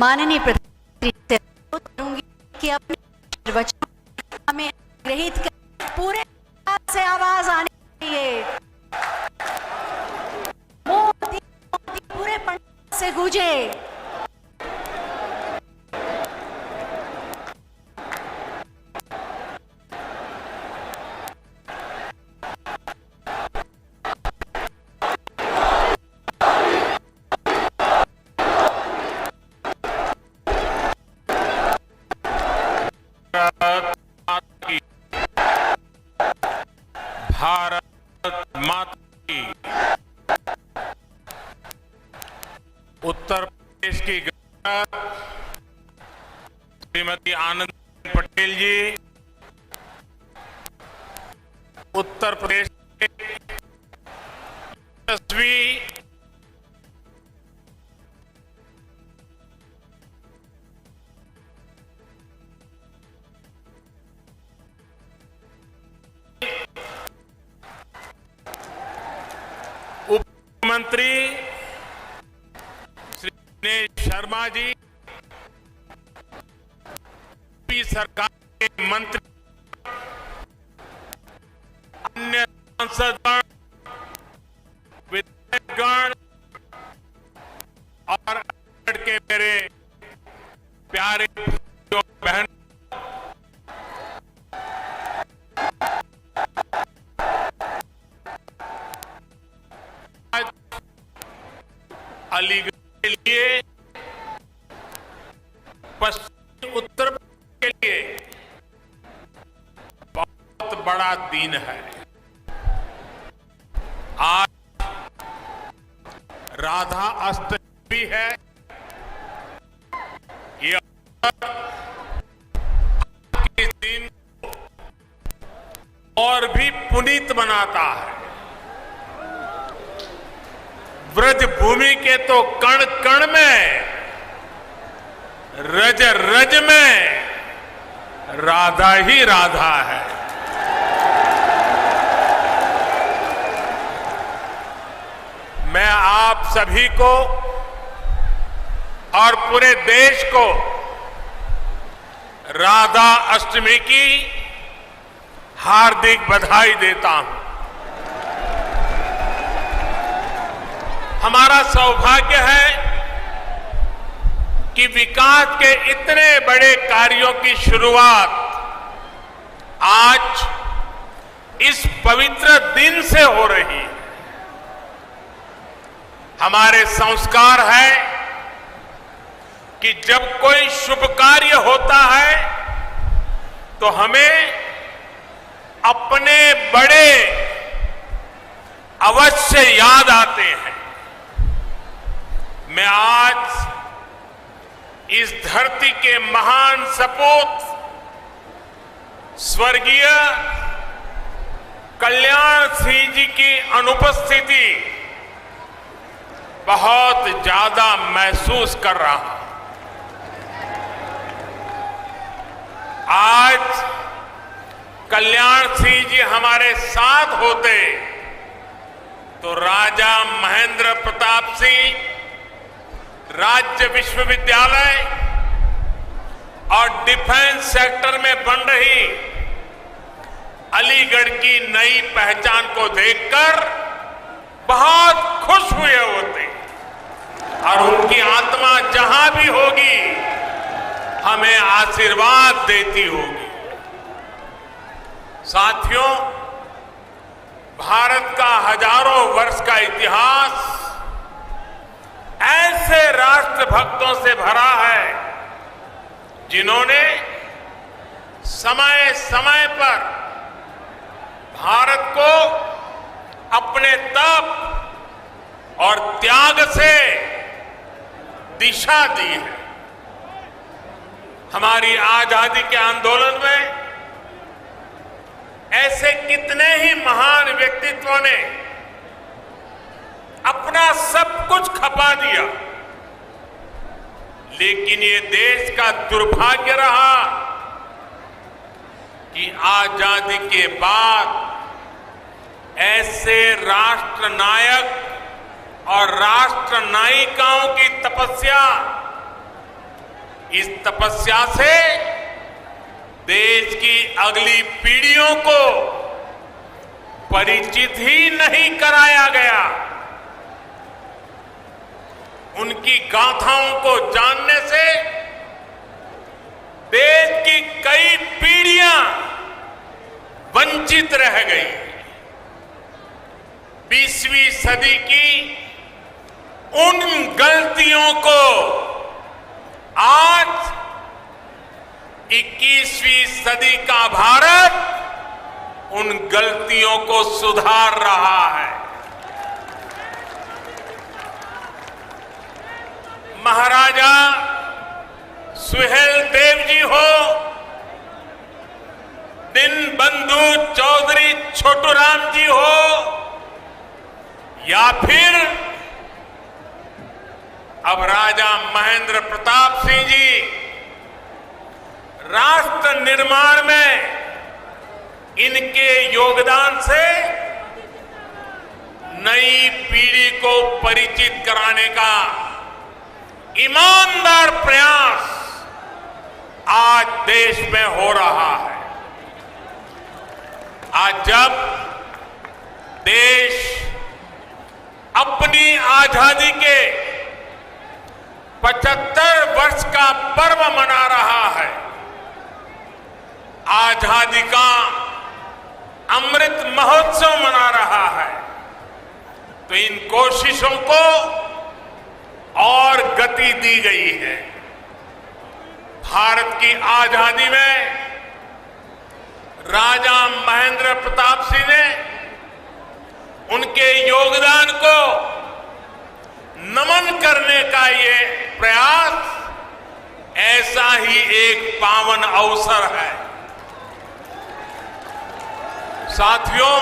माननीय प्रधानमंत्री से अनुरोध करूंगी कि अपने वचन में ग्रहित कर पूरे से आवाज आनी चाहिए। मोदी मोदी पूरे पंडाल से गूंजे। भारत माता की। उत्तर प्रदेश की गवर्नर श्रीमती आनंदीबेन पटेल जी, उत्तर प्रदेश के यशस्वी मंत्री श्री दिनेश शर्मा जी, सरकार के मंत्री, अन्य सांसदगण, विधायकगण और के मेरे प्यारे बहन, अलीगढ़ के लिए, पश्चिम उत्तर प्रदेश के लिए बहुत बड़ा दिन है। आज राधा अष्टमी भी है। ये इस दिन और भी पुनीत बनाता है। व्रज भूमि के तो कण कण में, रज रज में राधा ही राधा है। मैं आप सभी को और पूरे देश को राधा अष्टमी की हार्दिक बधाई देता हूं। हमारा सौभाग्य है कि विकास के इतने बड़े कार्यों की शुरुआत आज इस पवित्र दिन से हो रही है। हमारे संस्कार है कि जब कोई शुभ कार्य होता है तो हमें अपने बड़े अवश्य याद आते हैं। मैं आज इस धरती के महान सपूत स्वर्गीय कल्याण सिंह जी की अनुपस्थिति बहुत ज्यादा महसूस कर रहा हूं। आज कल्याण सिंह जी हमारे साथ होते तो राजा महेंद्र प्रताप सिंह राज्य विश्वविद्यालय और डिफेंस सेक्टर में बन रही अलीगढ़ की नई पहचान को देखकर बहुत खुश हुए होते और उनकी आत्मा जहां भी होगी हमें आशीर्वाद देती होगी। साथियों, भारत का हजारों वर्ष का इतिहास ऐसे राष्ट्रभक्तों से भरा है जिन्होंने समय समय पर भारत को अपने तप और त्याग से दिशा दी है। हमारी आजादी के आंदोलन में ऐसे कितने ही महान व्यक्तित्वों ने अपना सब कुछ खपा दिया, लेकिन ये देश का दुर्भाग्य रहा कि आजादी के बाद ऐसे राष्ट्र नायक और राष्ट्र नायिकाओं की तपस्या इस तपस्या से देश की अगली पीढ़ियों को परिचित ही नहीं कराया गया। उनकी गाथाओं को जानने से देश की कई पीढ़ियां वंचित रह गई। 20वीं सदी की उन गलतियों को आज 21वीं सदी का भारत उन गलतियों को सुधार रहा है। महाराजा सुहेलदेव जी हो, दीनबंधु चौधरी छोटूराम जी हो, या फिर अब राजा महेंद्र प्रताप सिंह जी, राष्ट्र निर्माण में इनके योगदान से नई पीढ़ी को परिचित कराने का ईमानदार प्रयास आज देश में हो रहा है। आज जब देश अपनी आजादी के 75 वर्ष का पर्व मना रहा है, आजादी का अमृत महोत्सव मना रहा है, तो इन कोशिशों को और गति दी गई है। भारत की आजादी में राजा महेंद्र प्रताप सिंह ने उनके योगदान को नमन करने का ये प्रयास ऐसा ही एक पावन अवसर है। साथियों,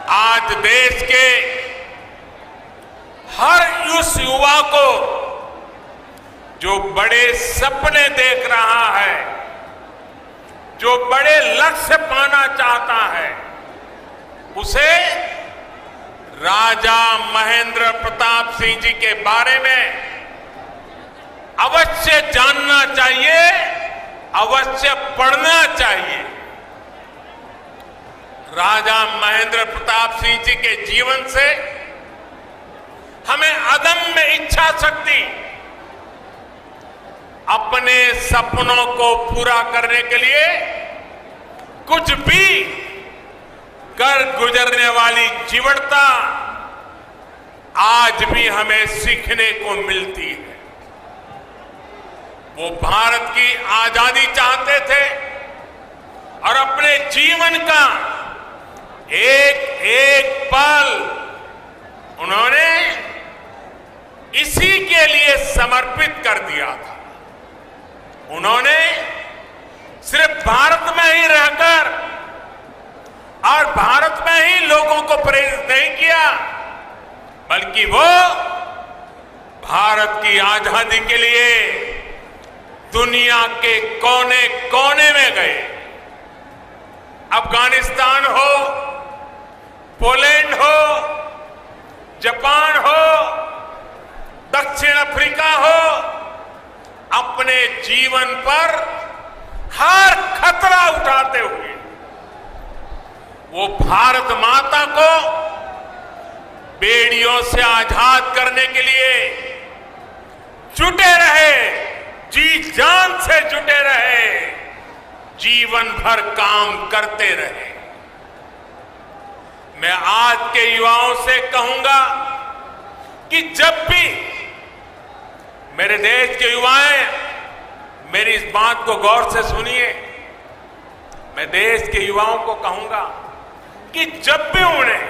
आज देश के हर उस युवा को जो बड़े सपने देख रहा है, जो बड़े लक्ष्य पाना चाहता है, उसे राजा महेंद्र प्रताप सिंह जी के बारे में अवश्य जानना चाहिए, अवश्य पढ़ना चाहिए। राजा महेंद्र प्रताप सिंह जी के जीवन से हमें अदम्य इच्छा शक्ति, अपने सपनों को पूरा करने के लिए कुछ भी कर गुजरने वाली जीवटता आज भी हमें सीखने को मिलती है। वो भारत की आजादी चाहते थे और अपने जीवन का एक एक पल उन्होंने इसी के लिए समर्पित कर दिया था। उन्होंने सिर्फ भारत में ही रहकर और भारत में ही लोगों को प्रेरित नहीं किया, बल्कि वो भारत की आजादी के लिए दुनिया के कोने कोने में गए। अफगानिस्तान हो, पोलैंड हो, जापान हो, दक्षिण अफ्रीका हो, अपने जीवन पर हर खतरा उठाते हुए वो भारत माता को बेड़ियों से आजाद करने के लिए जुटे रहे, जी जान से जुटे रहे, जीवन भर काम करते रहे। मैं आज के युवाओं से कहूंगा कि जब भी मेरे देश के युवाएं, मेरी इस बात को गौर से सुनिए, मैं देश के युवाओं को कहूंगा कि जब भी उन्हें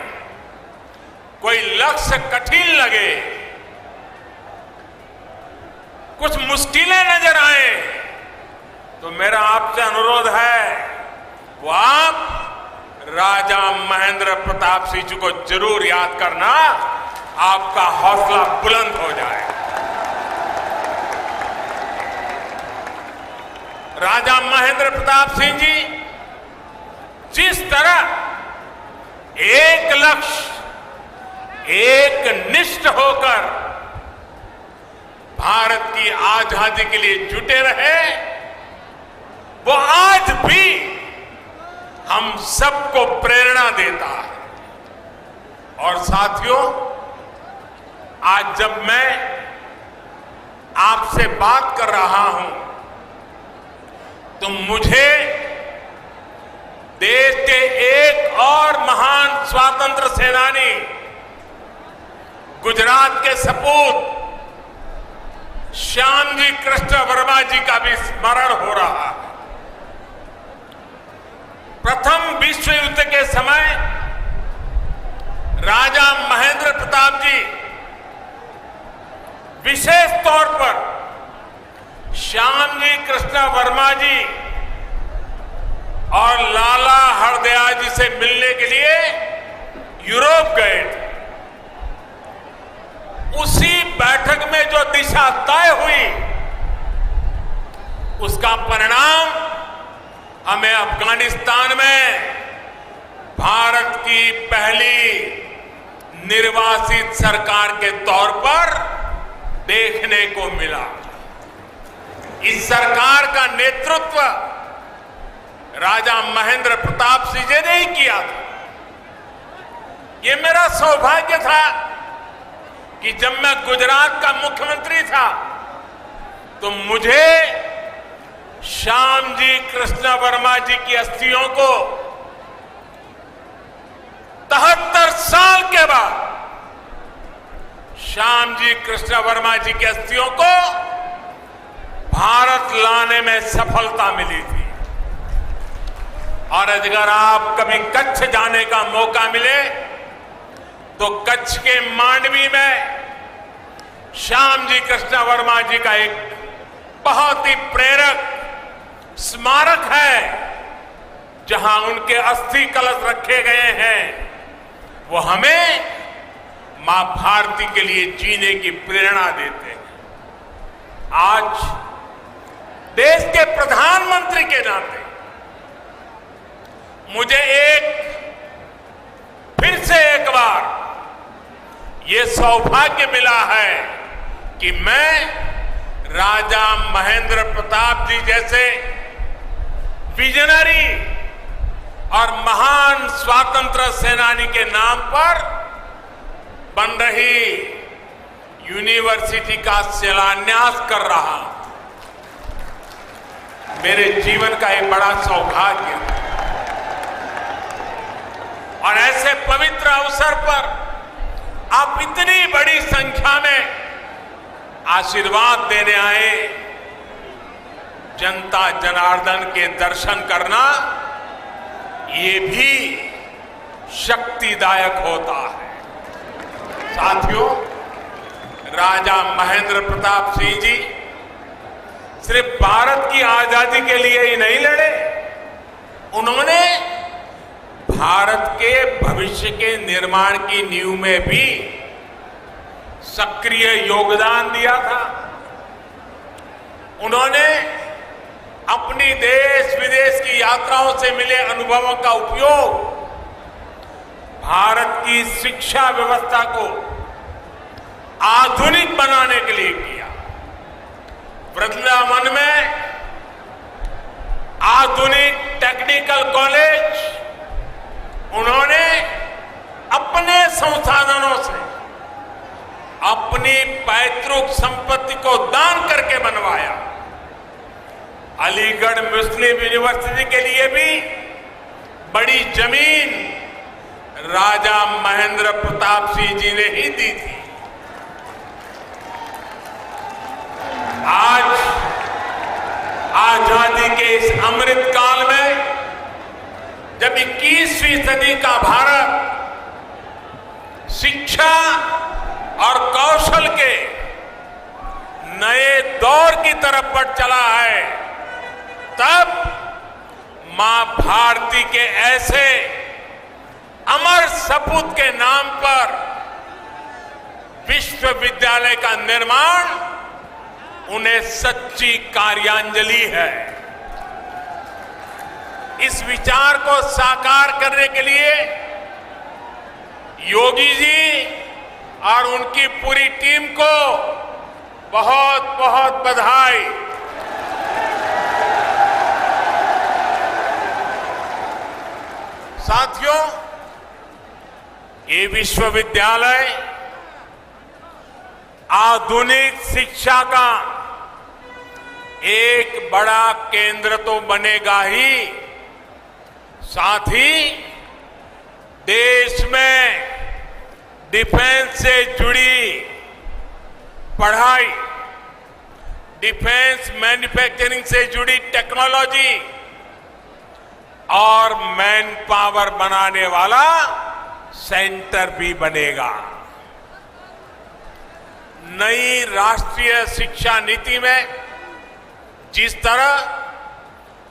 कोई लक्ष्य कठिन लगे, कुछ मुश्किलें नजर आए, तो मेरा आपसे अनुरोध है वो आप राजा महेंद्र प्रताप सिंह जी को जरूर याद करना, आपका हौसला बुलंद हो जाए। राजा महेंद्र प्रताप सिंह जी जिस तरह एक लक्ष्य, एक निष्ठ होकर भारत की आजादी के लिए जुटे रहे, वो आज भी हम सबको प्रेरणा देता है। और साथियों, आज जब मैं आपसे बात कर रहा हूं तो मुझे देश के एक और महान स्वतंत्र सेनानी, गुजरात के सपूत श्यामजी कृष्ण वर्मा जी का भी स्मरण हो रहा है। प्रथम विश्व युद्ध के समय राजा महेंद्र प्रताप जी विशेष तौर पर श्यामजी कृष्ण वर्मा जी और लाला हरदयाल जी से मिलने के लिए यूरोप गए थे। उसी बैठक में जो दिशा तय हुई, उसका परिणाम हमें अफगानिस्तान में भारत की पहली निर्वासित सरकार के तौर पर देखने को मिला। इस सरकार का नेतृत्व राजा महेंद्र प्रताप सिंह जी ने ही किया था। ये मेरा सौभाग्य था कि जब मैं गुजरात का मुख्यमंत्री था तो मुझे श्यामजी कृष्ण वर्मा जी की अस्थियों को 73 साल के बाद श्यामजी कृष्ण वर्मा जी की अस्थियों को भारत लाने में सफलता मिली थी। और अगर आप कभी कच्छ जाने का मौका मिले तो कच्छ के मांडवी में श्यामजी कृष्ण वर्मा जी का एक बहुत ही प्रेरक स्मारक है, जहां उनके अस्थि कलश रखे गए हैं। वो हमें मां भारती के लिए जीने की प्रेरणा देते हैं। आज देश के प्रधानमंत्री के नाते मुझे फिर से एक बार ये सौभाग्य मिला है कि मैं राजा महेंद्र प्रताप जी जैसे विजनरी और महान स्वतंत्र सेनानी के नाम पर बन रही यूनिवर्सिटी का शिलान्यास कर रहा हूं। मेरे जीवन का एक बड़ा सौभाग्य है। और ऐसे पवित्र अवसर पर आप इतनी बड़ी संख्या में आशीर्वाद देने आए। जनता जनार्दन के दर्शन करना ये भी शक्तिदायक होता है। साथियों, राजा महेंद्र प्रताप सिंह जी सिर्फ भारत की आजादी के लिए ही नहीं लड़े, उन्होंने भारत के भविष्य के निर्माण की नींव में भी सक्रिय योगदान दिया था। उन्होंने अपनी देश विदेश की यात्राओं से मिले अनुभवों का उपयोग भारत की शिक्षा व्यवस्था को आधुनिक बनाने के लिए किया। वृंदावन में आधुनिक टेक्निकल कॉलेज उन्होंने अपने संसाधनों से अपनी पैतृक संपत्ति को दान करके बनवाया। अलीगढ़ मुस्लिम यूनिवर्सिटी के लिए भी बड़ी जमीन राजा महेंद्र प्रताप सिंह जी ने ही दी थी। आज आजादी के इस अमृत काल में जब 21वीं सदी का भारत शिक्षा और कौशल के नए दौर की तरफ बढ़ चला है, तब मां भारती के ऐसे अमर सपूत के नाम पर विश्वविद्यालय का निर्माण उन्हें सच्ची कार्यांजलि है। इस विचार को साकार करने के लिए योगी जी और उनकी पूरी टीम को बहुत बहुत बधाई। साथियों, ये विश्वविद्यालय आधुनिक शिक्षा का एक बड़ा केंद्र तो बनेगा ही, साथ ही देश में डिफेंस से जुड़ी पढ़ाई, डिफेंस मैन्युफैक्चरिंग से जुड़ी टेक्नोलॉजी और मैन पावर बनाने वाला सेंटर भी बनेगा। नई राष्ट्रीय शिक्षा नीति में जिस तरह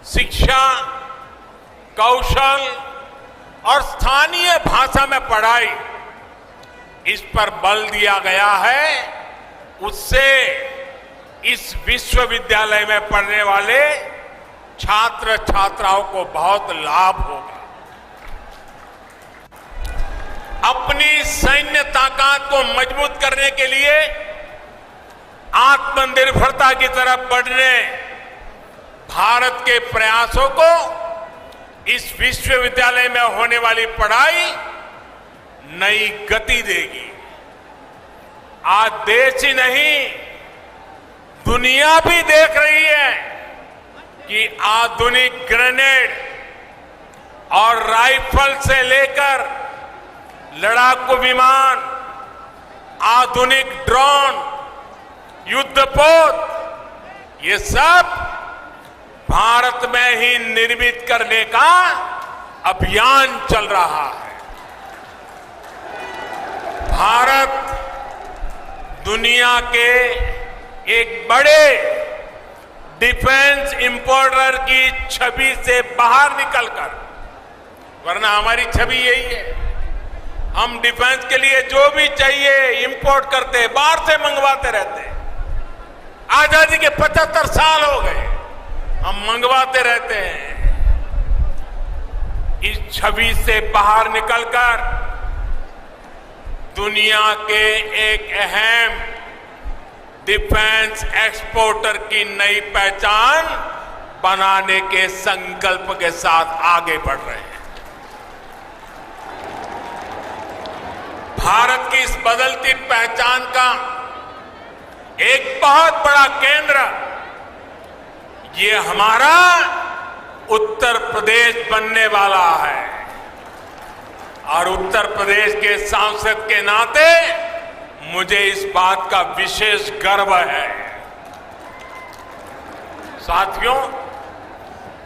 शिक्षा, कौशल और स्थानीय भाषा में पढ़ाई, इस पर बल दिया गया है, उससे इस विश्वविद्यालय में पढ़ने वाले छात्र छात्राओं को बहुत लाभ होगा। अपनी सैन्य ताकत को मजबूत करने के लिए आत्मनिर्भरता की तरफ बढ़ने भारत के प्रयासों को इस विश्वविद्यालय में होने वाली पढ़ाई नई गति देगी। आज देश ही नहीं, दुनिया भी देख रही है कि आधुनिक ग्रेनेड और राइफल से लेकर लड़ाकू विमान, आधुनिक ड्रोन, युद्धपोत, ये सब भारत में ही निर्मित करने का अभियान चल रहा है। भारत दुनिया के एक बड़े डिफेंस इंपोर्टर की छवि से बाहर निकलकर, वरना हमारी छवि यही है, हम डिफेंस के लिए जो भी चाहिए इंपोर्ट करते, बाहर से मंगवाते रहते। आजादी के 75 साल हो गए, हम मंगवाते रहते हैं। इस छवि से बाहर निकलकर दुनिया के एक अहम डिफेंस एक्सपोर्टर की नई पहचान बनाने के संकल्प के साथ आगे बढ़ रहे हैं। भारत की इस बदलती पहचान का एक बहुत बड़ा केंद्र ये हमारा उत्तर प्रदेश बनने वाला है, और उत्तर प्रदेश के सांसद के नाते मुझे इस बात का विशेष गर्व है। साथियों,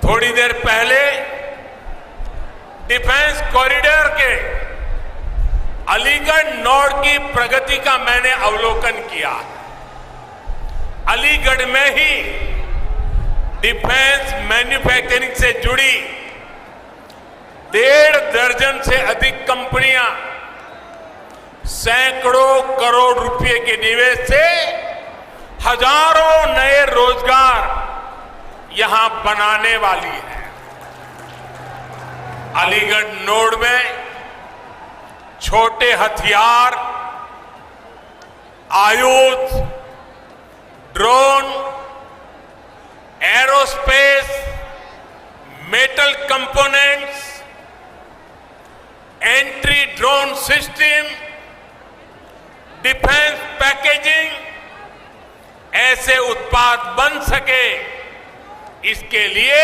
थोड़ी देर पहले डिफेंस कॉरिडोर के अलीगढ़ नोड की प्रगति का मैंने अवलोकन किया। अलीगढ़ में ही डिफेंस मैन्युफैक्चरिंग से जुड़ी 1.5 दर्जन से अधिक कंपनियां सैकड़ों करोड़ रुपए के निवेश से हजारों नए रोजगार यहां बनाने वाली है। अलीगढ़ नोड में छोटे हथियार, आयुध, drone, aerospace, metal components, entry drone system, defence packaging, ऐसे उत्पाद बन सके, इसके लिए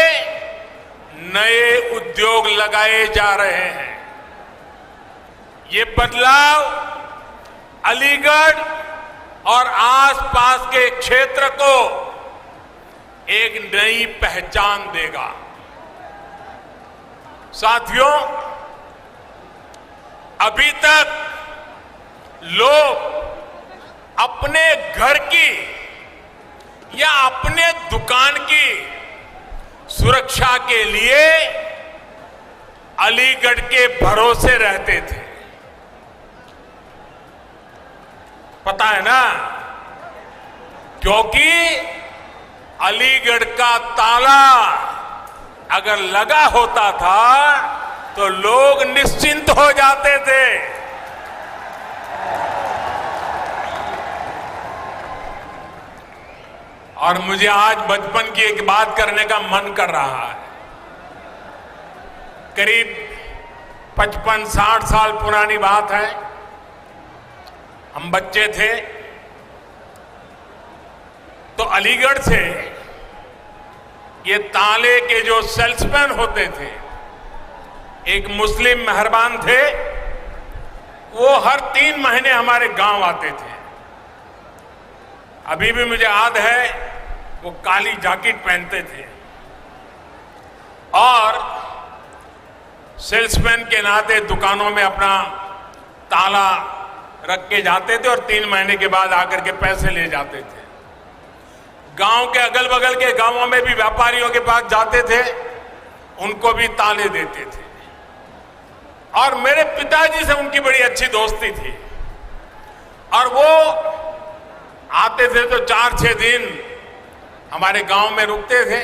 नए उद्योग लगाए जा रहे हैं। ये बदलाव अलीगढ़ और आसपास के क्षेत्र को एक नई पहचान देगा। साथियों, अभी तक लोग अपने घर की या अपने दुकान की सुरक्षा के लिए अलीगढ़ के भरोसे रहते थे। पता है ना, क्योंकि अलीगढ़ का ताला अगर लगा होता था तो लोग निश्चिंत हो जाते थे। और मुझे आज बचपन की एक बात करने का मन कर रहा है। करीब 55-60 साल पुरानी बात है। हम बच्चे थे तो अलीगढ़ से ये ताले के जो सेल्समैन होते थे, एक मुस्लिम मेहरबान थे, वो हर 3 महीने हमारे गांव आते थे। अभी भी मुझे याद है, वो काली जैकेट पहनते थे और सेल्समैन के नाते दुकानों में अपना ताला रख के जाते थे और 3 महीने के बाद आकर के पैसे ले जाते थे। गांव के अगल बगल के गांवों में भी व्यापारियों के पास जाते थे, उनको भी ताले देते थे। और मेरे पिताजी से उनकी बड़ी अच्छी दोस्ती थी और वो आते थे तो 4-6 दिन हमारे गांव में रुकते थे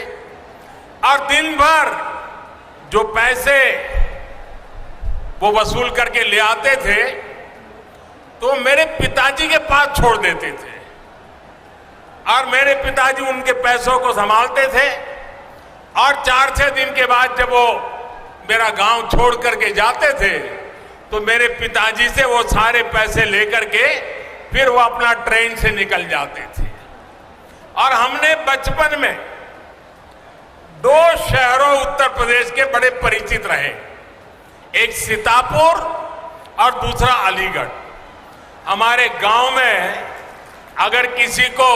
और दिन भर जो पैसे वो वसूल करके ले आते थे तो मेरे पिताजी के पास छोड़ देते थे और मेरे पिताजी उनके पैसों को संभालते थे। और 4-6 दिन के बाद जब वो मेरा गांव छोड़ करके जाते थे तो मेरे पिताजी से वो सारे पैसे लेकर के फिर वो अपना ट्रेन से निकल जाते थे। और हमने बचपन में 2 शहरों उत्तर प्रदेश के बड़े परिचित रहे, एक सीतापुर और दूसरा अलीगढ़। हमारे गांव में अगर किसी को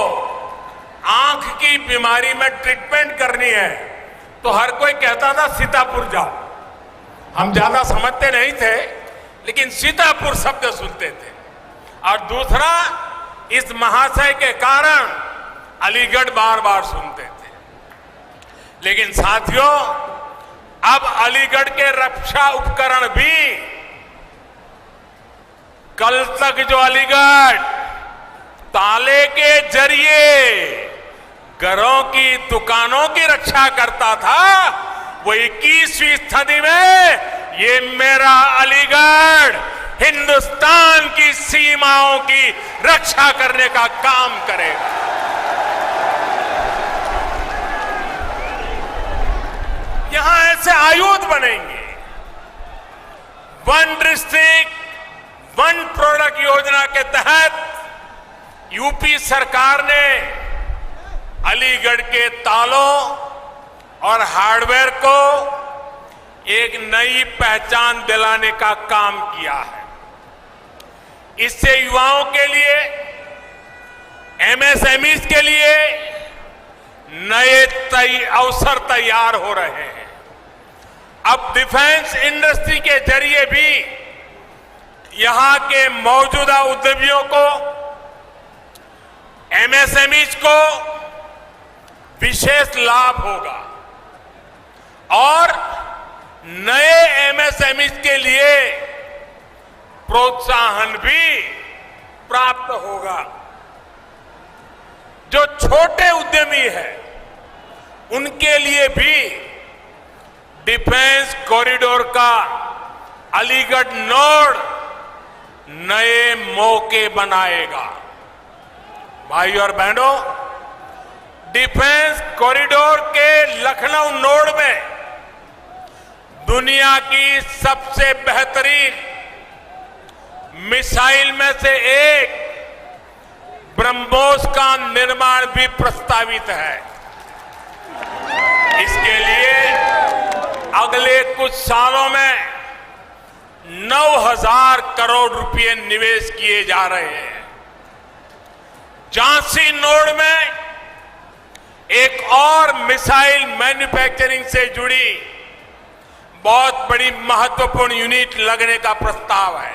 आंख की बीमारी में ट्रीटमेंट करनी है तो हर कोई कहता था सीतापुर जाओ। हम ज्यादा समझते नहीं थे लेकिन सीतापुर शब्द सुनते थे। और दूसरा, इस महाशय के कारण अलीगढ़ बार बार सुनते थे। लेकिन साथियों, अब अलीगढ़ के रक्षा उपकरण भी, कल तक जो अलीगढ़ ताले के जरिए घरों की, दुकानों की रक्षा करता था, वो 21वीं सदी में ये मेरा अलीगढ़ हिंदुस्तान की सीमाओं की रक्षा करने का काम करेगा। यहां ऐसे आयुध बनेंगे। 1 डिस्ट्रिक्ट 1 प्रोडक्ट योजना के तहत यूपी सरकार ने अलीगढ़ के तालों और हार्डवेयर को एक नई पहचान दिलाने का काम किया है। इससे युवाओं के लिए, एमएसएमईज के लिए नए अवसर तैयार हो रहे हैं। अब डिफेंस इंडस्ट्री के जरिए भी यहां के मौजूदा उद्यमियों को, एमएसएमईज को विशेष लाभ होगा और नए एमएसएमईज के लिए प्रोत्साहन भी प्राप्त होगा। जो छोटे उद्यमी हैं उनके लिए भी डिफेंस कॉरिडोर का अलीगढ़ नोड नए मौके बनाएगा। भाई और बहनों, डिफेंस कॉरिडोर के लखनऊ नोड में दुनिया की सबसे बेहतरीन मिसाइल में से एक ब्रह्मोस का निर्माण भी प्रस्तावित है। इसके लिए अगले कुछ सालों में 9,000 करोड़ रुपए निवेश किए जा रहे हैं। झांसी नोड में एक और मिसाइल मैन्युफैक्चरिंग से जुड़ी बहुत बड़ी महत्वपूर्ण यूनिट लगने का प्रस्ताव है।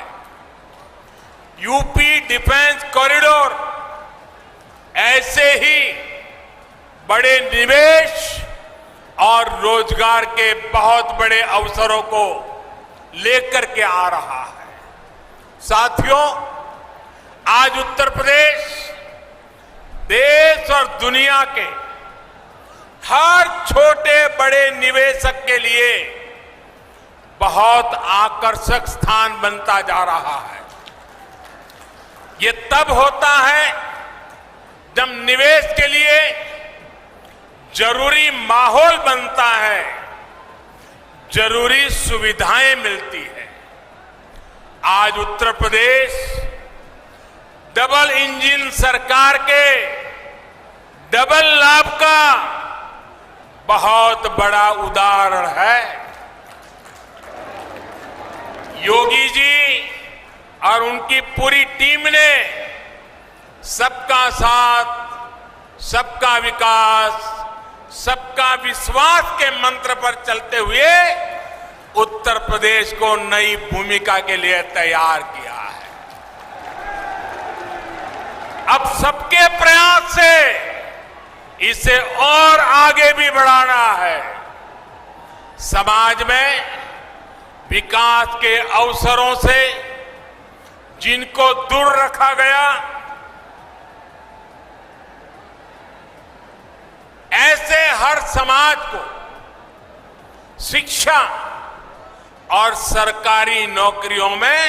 यूपी डिफेंस कॉरिडोर ऐसे ही बड़े निवेश और रोजगार के बहुत बड़े अवसरों को लेकर के आ रहा है। साथियों, आज उत्तर प्रदेश देश और दुनिया के हर छोटे बड़े निवेशक के लिए बहुत आकर्षक स्थान बनता जा रहा है। ये तब होता है जब निवेश के लिए जरूरी माहौल बनता है, जरूरी सुविधाएं मिलती है। आज उत्तर प्रदेश डबल इंजन सरकार के डबल लाभ का बहुत बड़ा उदाहरण है। योगी जी और उनकी पूरी टीम ने सबका साथ, सबका विकास, सबका विश्वास के मंत्र पर चलते हुए उत्तर प्रदेश को नई भूमिका के लिए तैयार किया है। अब सबके प्रयास से इसे और आगे भी बढ़ाना है। समाज में विकास के अवसरों से जिनको दूर रखा गया, ऐसे हर समाज को शिक्षा और सरकारी नौकरियों में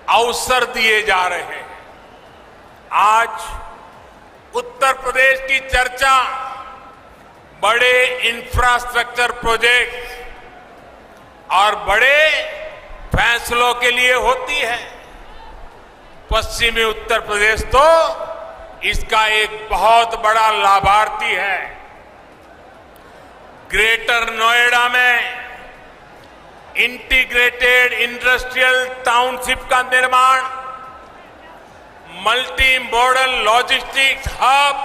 अवसर दिए जा रहे हैं। आज उत्तर प्रदेश की चर्चा बड़े इंफ्रास्ट्रक्चर प्रोजेक्ट और बड़े फैसलों के लिए होती है। पश्चिमी उत्तर प्रदेश तो इसका एक बहुत बड़ा लाभार्थी है। ग्रेटर नोएडा में इंटीग्रेटेड इंडस्ट्रियल टाउनशिप का निर्माण, मल्टी मॉडल लॉजिस्टिक्स हब,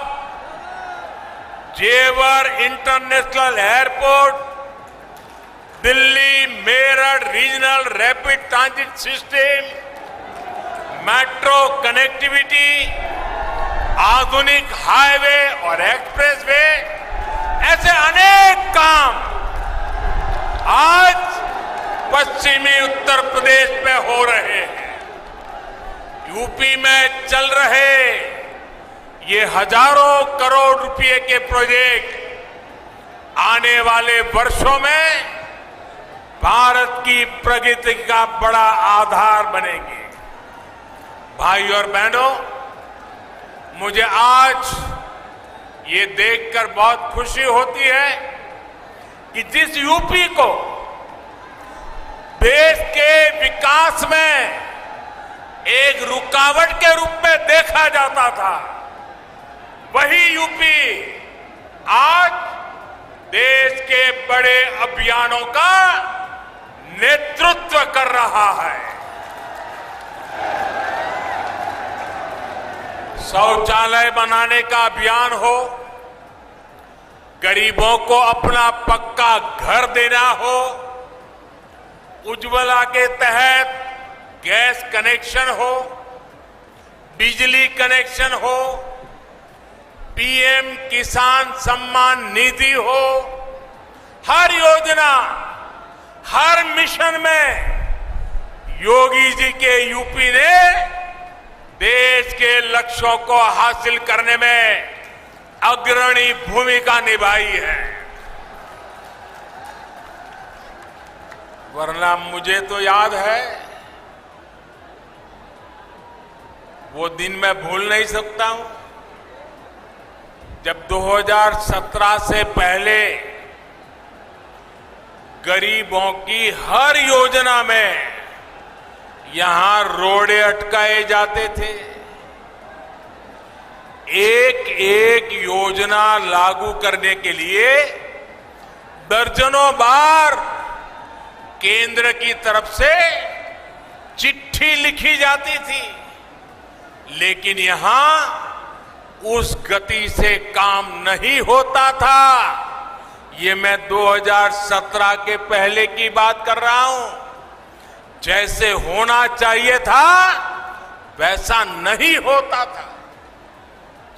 जेवर international airport, Delhi Meerut regional rapid transit system, metro connectivity, आधुनिक हाईवे और एक्सप्रेसवे, ऐसे अनेक काम आज पश्चिमी उत्तर प्रदेश में हो रहे हैं। यूपी में चल रहे ये हजारों करोड़ रुपए के प्रोजेक्ट आने वाले वर्षों में भारत की प्रगति का बड़ा आधार बनेंगे। भाई और बहनों, मुझे आज ये देखकर बहुत खुशी होती है कि जिस यूपी को देश के विकास में एक रुकावट के रूप में देखा जाता था, वही यूपी आज देश के बड़े अभियानों का नेतृत्व कर रहा है। शौचालय बनाने का अभियान हो, गरीबों को अपना पक्का घर देना हो, उज्ज्वला के तहत गैस कनेक्शन हो, बिजली कनेक्शन हो, पीएम किसान सम्मान निधि हो, हर योजना, हर मिशन में योगी जी के यूपी ने देश के लक्ष्यों को हासिल करने में अग्रणी भूमिका निभाई है। वरना मुझे तो याद है, वो दिन मैं भूल नहीं सकता हूं, जब 2017 से पहले गरीबों की हर योजना में यहां रोड़े अटकाए जाते थे। एक एक योजना लागू करने के लिए दर्जनों बार केंद्र की तरफ से चिट्ठी लिखी जाती थी, लेकिन यहां उस गति से काम नहीं होता था। ये मैं 2017 के पहले की बात कर रहा हूं। जैसे होना चाहिए था वैसा नहीं होता था।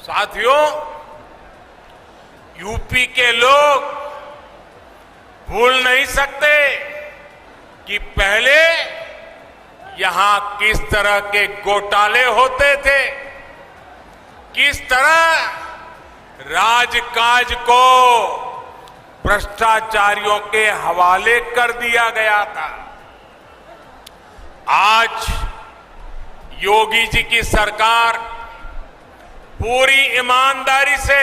साथियों, यूपी के लोग भूल नहीं सकते कि पहले यहां किस तरह के घोटाले होते थे, किस तरह राजकाज को भ्रष्टाचारियों के हवाले कर दिया गया था। आज योगी जी की सरकार पूरी ईमानदारी से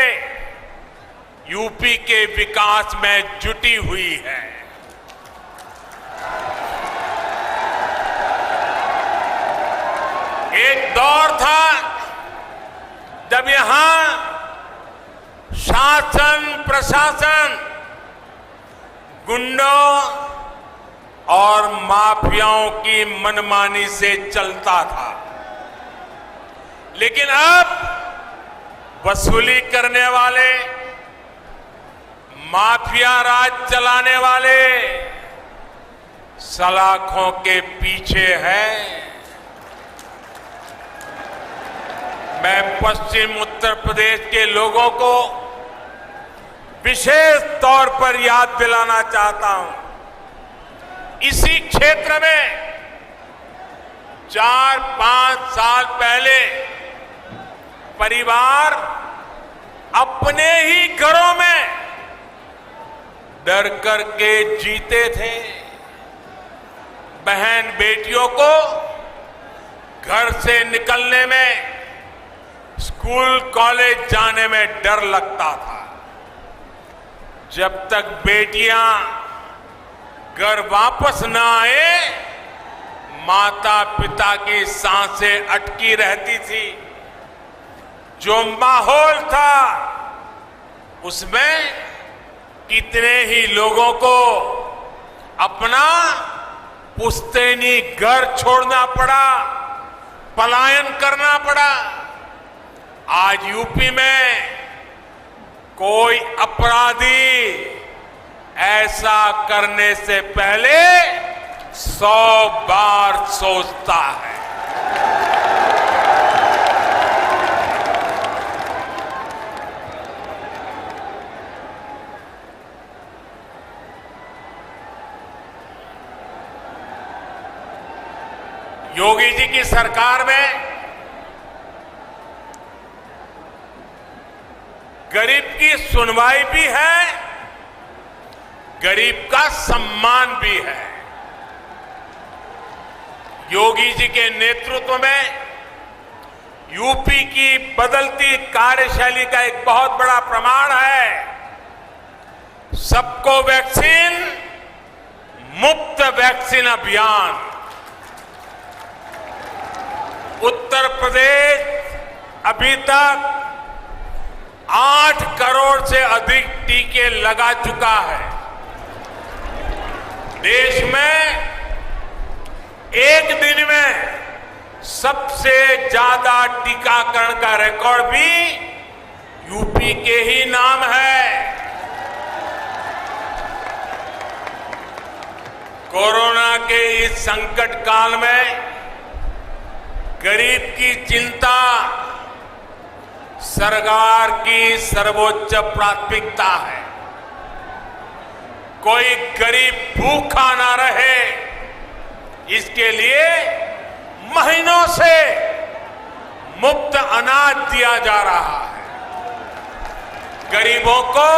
यूपी के विकास में जुटी हुई है। एक दौर था जब यहां शासन प्रशासन गुंडों और माफियाओं की मनमानी से चलता था, लेकिन अब वसूली करने वाले, माफिया राज चलाने वाले सलाखों के पीछे हैं। मैं पश्चिम उत्तर प्रदेश के लोगों को विशेष तौर पर याद दिलाना चाहता हूं, इसी क्षेत्र में 4-5 साल पहले परिवार अपने ही घरों में डर करके जीते थे। बहन बेटियों को घर से निकलने में, स्कूल कॉलेज जाने में डर लगता था। जब तक बेटियां घर वापस न आए, माता पिता की सांसें अटकी रहती थी। जो माहौल था उसमें कितने ही लोगों को अपना पुश्तैनी घर छोड़ना पड़ा, पलायन करना पड़ा। आज यूपी में कोई अपराधी ऐसा करने से पहले 100 बार सोचता है। योगी जी की सरकार में गरीब की सुनवाई भी है, गरीब का सम्मान भी है। योगी जी के नेतृत्व में यूपी की बदलती कार्यशैली का एक बहुत बड़ा प्रमाण है सबको वैक्सीन, मुफ्त वैक्सीन अभियान। उत्तर प्रदेश अभी तक 8 करोड़ से अधिक टीके लगा चुका है। देश में एक दिन में सबसे ज्यादा टीकाकरण का रिकॉर्ड भी यूपी के ही नाम है। कोरोना के इस संकट काल में गरीब की चिंता सरकार की सर्वोच्च प्राथमिकता है। कोई गरीब भूखा ना रहे, इसके लिए महीनों से मुफ्त अनाज दिया जा रहा है। गरीबों को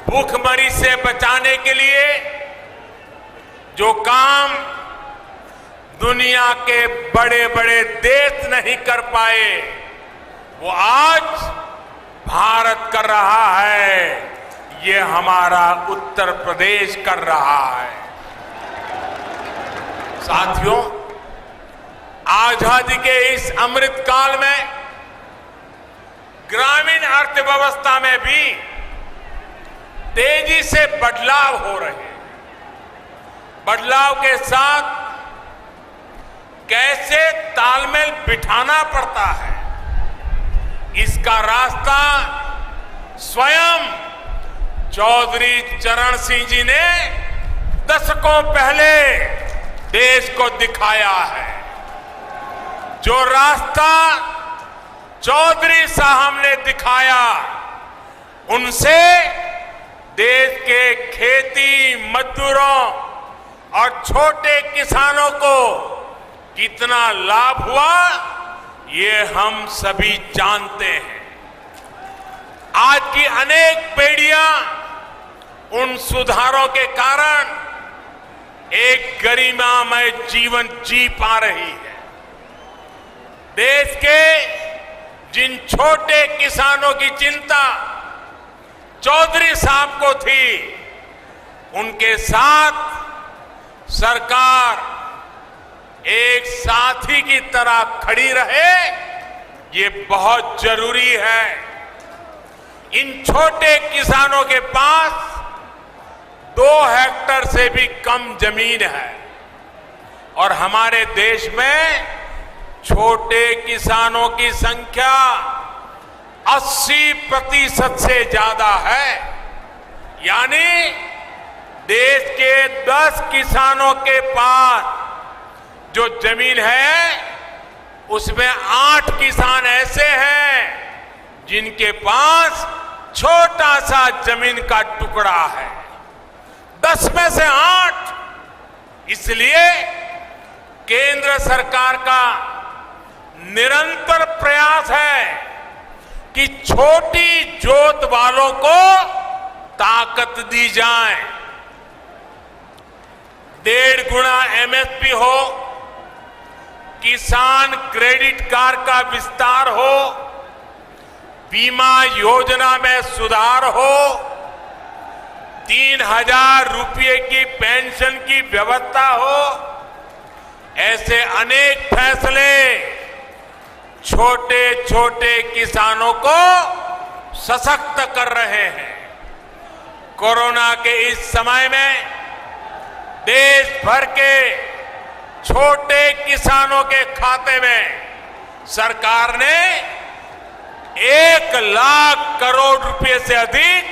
भूखमरी से बचाने के लिए जो काम दुनिया के बड़े बड़े देश नहीं कर पाए, वो आज भारत कर रहा है। ये हमारा उत्तर प्रदेश कर रहा है। साथियों, आजादी के इस अमृत काल में ग्रामीण अर्थव्यवस्था में भी तेजी से बदलाव हो रहे हैं। बदलाव के साथ कैसे तालमेल बिठाना पड़ता है, इसका रास्ता स्वयं चौधरी चरण सिंह जी ने दशकों पहले देश को दिखाया है। जो रास्ता चौधरी साहब ने दिखाया, उनसे देश के खेती मजदूरों और छोटे किसानों को कितना लाभ हुआ, ये हम सभी जानते हैं। आज की अनेक पीढ़ियां उन सुधारों के कारण एक गरिमामय जीवन जी पा रही है। देश के जिन छोटे किसानों की चिंता चौधरी साहब को थी, उनके साथ सरकार एक साथी की तरह खड़ी रहे, ये बहुत जरूरी है। इन छोटे किसानों के पास 2 हेक्टेयर से भी कम जमीन है और हमारे देश में छोटे किसानों की संख्या 80% से ज्यादा है। यानी देश के 10 किसानों के पास जो जमीन है, उसमें 8 किसान ऐसे हैं जिनके पास छोटा सा जमीन का टुकड़ा है। 10 में से 8। इसलिए केंद्र सरकार का निरंतर प्रयास है कि छोटी जोत वालों को ताकत दी जाए। 1.5 गुना एमएसपी हो, किसान क्रेडिट कार्ड का विस्तार हो, बीमा योजना में सुधार हो, 3,000 रुपये की पेंशन की व्यवस्था हो, ऐसे अनेक फैसले छोटे छोटे किसानों को सशक्त कर रहे हैं। कोरोना के इस समय में देश भर के छोटे किसानों के खाते में सरकार ने 1 लाख करोड़ रुपए से अधिक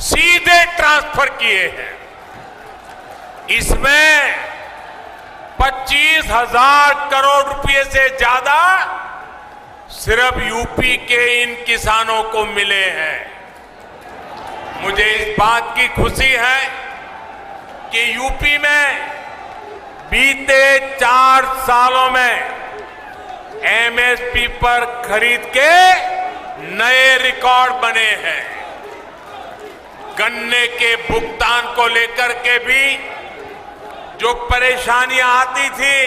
सीधे ट्रांसफर किए हैं। इसमें 25,000 करोड़ रुपए से ज्यादा सिर्फ यूपी के इन किसानों को मिले हैं। मुझे इस बात की खुशी है कि यूपी में बीते 4 सालों में एमएसपी पर खरीद के नए रिकॉर्ड बने हैं। गन्ने के भुगतान को लेकर के भी जो परेशानियां आती थी,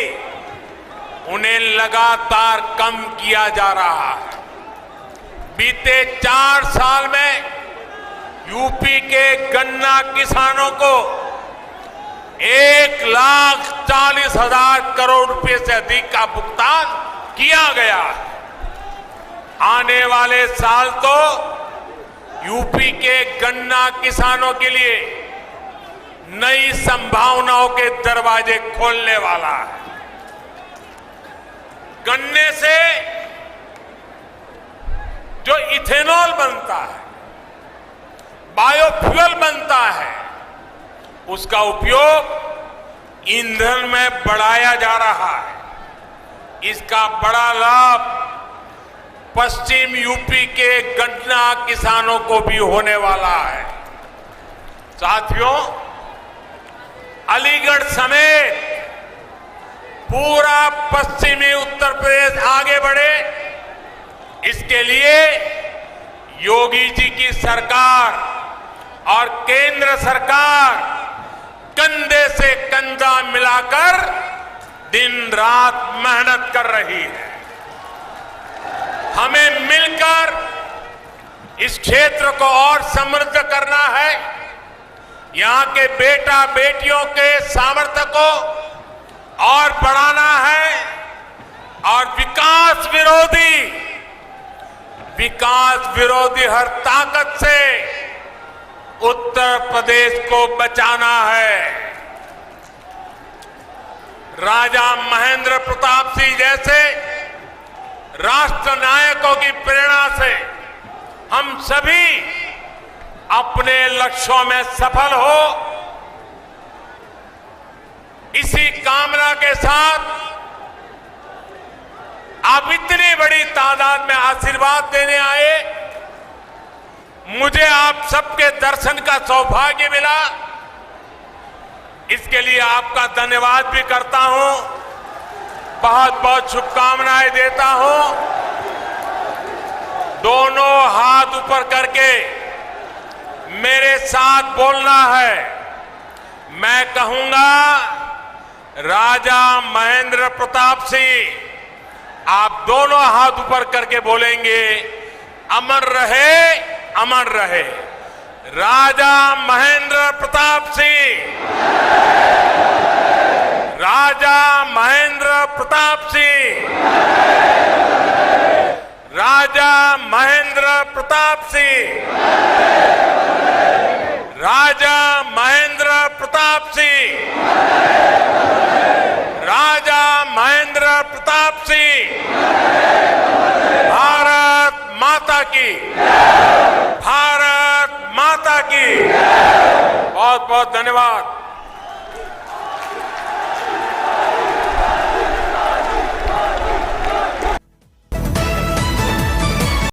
उन्हें लगातार कम किया जा रहा है। बीते 4 साल में यूपी के गन्ना किसानों को 1,40,000 करोड़ रुपए से अधिक का भुगतान किया गया है। आने वाले साल तो यूपी के गन्ना किसानों के लिए नई संभावनाओं के दरवाजे खोलने वाला है। गन्ने से जो इथेनॉल बनता है, बायोफ्यूल बनता है, उसका उपयोग ईंधन में बढ़ाया जा रहा है। इसका बड़ा लाभ पश्चिम यूपी के गन्ना किसानों को भी होने वाला है। साथियों, अलीगढ़ समेत पूरा पश्चिमी उत्तर प्रदेश आगे बढ़े, इसके लिए योगी जी की सरकार और केंद्र सरकार कंधे से कंधा मिलाकर दिन रात मेहनत कर रही है। हमें मिलकर इस क्षेत्र को और समृद्ध करना है। यहां के बेटा बेटियों के सामर्थ्य को और बढ़ाना है और विकास विरोधी हर ताकत से उत्तर प्रदेश को बचाना है। राजा महेंद्र प्रताप सिंह जैसे राष्ट्र नायकों की प्रेरणा से हम सभी अपने लक्ष्यों में सफल हो, इसी कामना के साथ आप इतनी बड़ी तादाद में आशीर्वाद देने आए। मुझे आप सबके दर्शन का सौभाग्य मिला, इसके लिए आपका धन्यवाद भी करता हूं, बहुत बहुत शुभकामनाएं देता हूं। दोनों हाथ ऊपर करके मेरे साथ बोलना है। मैं कहूंगा, राजा महेंद्र प्रताप सिंह, आप दोनों हाथ ऊपर करके बोलेंगे, अमर रहे, अमर रहे। राजा महेंद्र प्रताप सिंह, राजा महेंद्र प्रताप सिंह, राजा महेंद्र प्रताप सिंह, राजा महेंद्र प्रताप सिंह, राजा महेंद्र प्रताप सिंह। भारत माता की, भारत माता की। बहुत बहुत धन्यवाद।